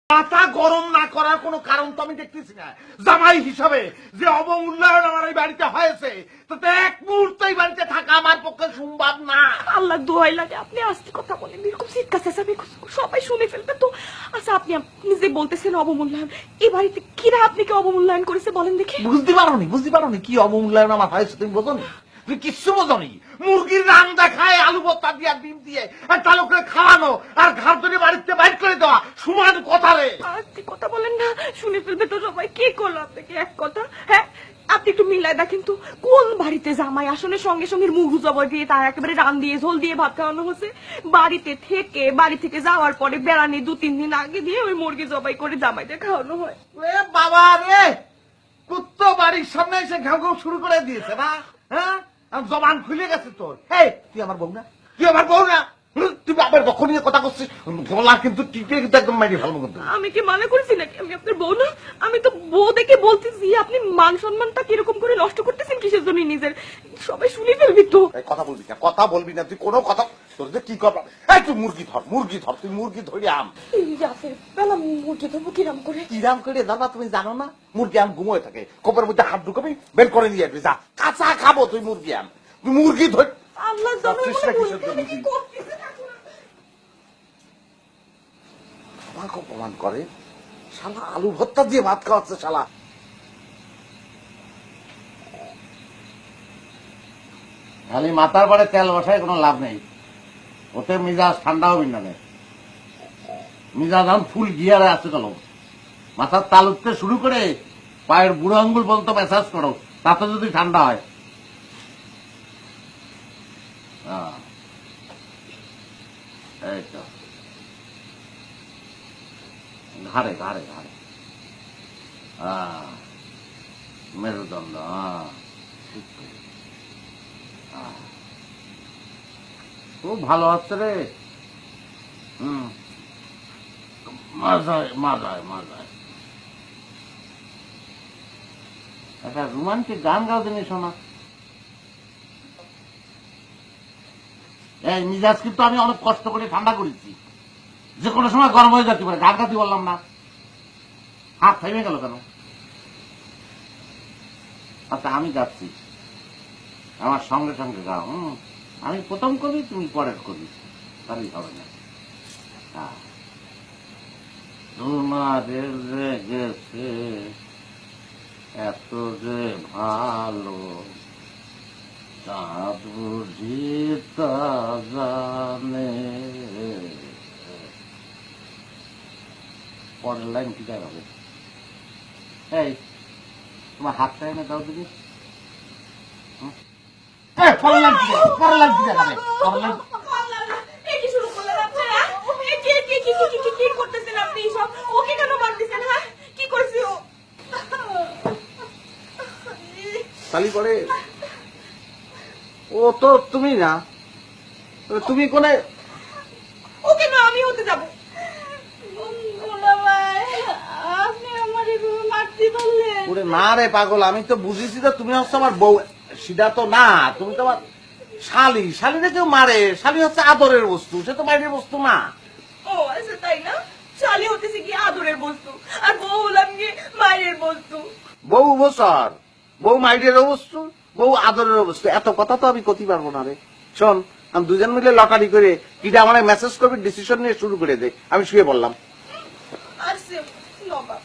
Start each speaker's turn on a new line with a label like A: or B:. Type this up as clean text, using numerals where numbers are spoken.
A: মাথা গরম না করার কোনো কারণ তো আমি দেখতেছি না। জামাই হিসাবে যে অবমূল্যায়ন আমার এই বাড়িতে হয়েছে, তাতে এক মুহূর্ত এই বাড়িতে থাকা আমার পক্ষে সম্ভব না।
B: আল্লাহ দোহাই লাগে আপনি আস্তে কথা বলেন, এরকম চিৎকার চেঁচামেচি সবাই শুনে ফেলবে তো। আচ্ছা আপনি যে বলতেছেন অবমূল্যায়ন, এই বাড়িতে কিরা আপনাকে অবমূল্যায়ন করেছে বলেন দেখি।
A: বুঝতে পারো নি কি অবমূল্যায়ন আমার হয়েছে তুমি বোঝো নি? তুমি কিচ্ছু বোঝো নি? মুরগির রান্না খায় আলু ভর্তা দিয়ে ডিম দিয়ে একটা লোকের খাওয়ানো আর ঘর ধরে বাড়িতে বাইর করে দেওয়া সমান কথা রে।
B: আস্তে কথা বলেন না, শুনে ফেলবে তো সবাই। কে করলো আপনাকে এক কথা? হ্যাঁ আপনি একটু মিলাই দেখেন তো, কোন বাড়িতে জামাই আসলে সঙ্গে সঙ্গে মুরগি জবাই দিয়ে তার একেবারে রান দিয়ে ঝোল দিয়ে ভাত খাওয়ানো হচ্ছে? বাড়ি থেকে যাওয়ার পরে বেড়ানি 2-3 দিন আগে দিয়ে ওই মুরগি জবাই করে জামাইদের খাওয়ানো হয়।
A: বাবা রে, কুত্তো বাড়ির সামনে এসে ঘাউ ঘাউ শুরু করে দিয়েছে না? হ্যাঁ, জবান খুলে গেছে তোর। এই তুই আমার বউ না? তুই আমার বউ না? তুই আবার বখন নিয়ে কথা করছিস, গলা কিন্তু টিপে কিন্তু একদম মারি ভালো কিন্তু।
B: আমি কি মনে করছি নাকি আমি আপনার বউ না? আমি তো বউ দেখে বলতেছি, আপনি মান সম্মানটা কিরকম করে নষ্ট করতেছেন কিসের জন্য নিজের? সবাই শুনে ফেলবি তো।
A: কথা বলবি না তুই কোনো কথা। তোর যে কি করবা, এই তুই মুরগি ধর তুই মুরগি ধরে আম।
B: রাতের বেলা মুরগি ধরবো কিরাম করে?
A: কিরাম করে জানা তুমি জানো না? মুরগি আম ঘুমোয় থাকে, কোপের মধ্যে হাত ঢুকাবি বের করে নিয়ে আসবি। যা কাঁচা খাবো তুই মুরগি আম। তুই মুরগি ধর।
B: আল্লাহ
A: আমাকে অপমান করে শালা, আলু ভর্তা দিয়ে ভাত খাওয়াচ্ছে শালা। খালি মাথার পরে তেল বসায় কোনো লাভ নেই, ওতে মিজাজ ঠান্ডা হবে না। মিজাজ এখন ফুল গিয়ারে আছে। চলো মাথার তাল উঠতে শুরু করে পায়ের বুড়ো আঙ্গুল পর্যন্ত ম্যাসাজ করো, তাতে যদি ঠান্ডা হয়। এই তো ঘাড়ে ঘাড়ে ঘাড়ে মেরুদণ্ড। খুব ভালো হচ্ছে রে। মাজায় একটা রোমান্টিক গান গাও দিনি শোনা। এই মিজাজ কিন্তু আমি অনেক কষ্ট করে ঠান্ডা করেছি, যে কোনো সময় গরম হয়ে যেতে পারে। গান গাতে বললাম না, হাত থেমে গেল কেন? আচ্ছা আমি যাচ্ছি, আমার সঙ্গে সঙ্গে গাও। আমি প্রথম কবি, তুমি পরের কবি, তাহলেই হবে না। তোমারে লেগেছে এত যে ভালো, চাঁদ বুঝি তা জানে। পরের লাইন কি হবে? এই তোমার হাতটা এনে দাও দিদি। পরের লাইন কি দেখাবে? পরের লাইন কি দেখাবে? পরের লাইন তালি করে। ও তো তুমি না, তুমি কোনে?
B: ওকে না, আমি হতে যাবো।
A: ওরে না রে পাগল, আমি তো বুঝেছি তো তুমি হচ্ছে আমার বউ। সেটা তো না, তুমি তো আমার শালি। শালিরে কেউ মারে? শালি হচ্ছে আদরের বস্তু, সে তো মায়ের বস্তু না।
B: ও আচ্ছা তাই না? শালি হতেছে কি আদরের বস্তু, আর বউ হলাম গিয়ে মায়ের বস্তু।
A: বউ বছর, বউ মাইরের বস্তু, বউ আদরের বস্তু। এত কথা তো আমি করতে পারবো না রে। শোন, আমি দুজন মিলে লটারি করে কিটা আমার মেসেজ করবি, ডিসিশন নিয়ে শুরু করে দে। আমি শুয়ে বললাম।
B: আর সে নবাব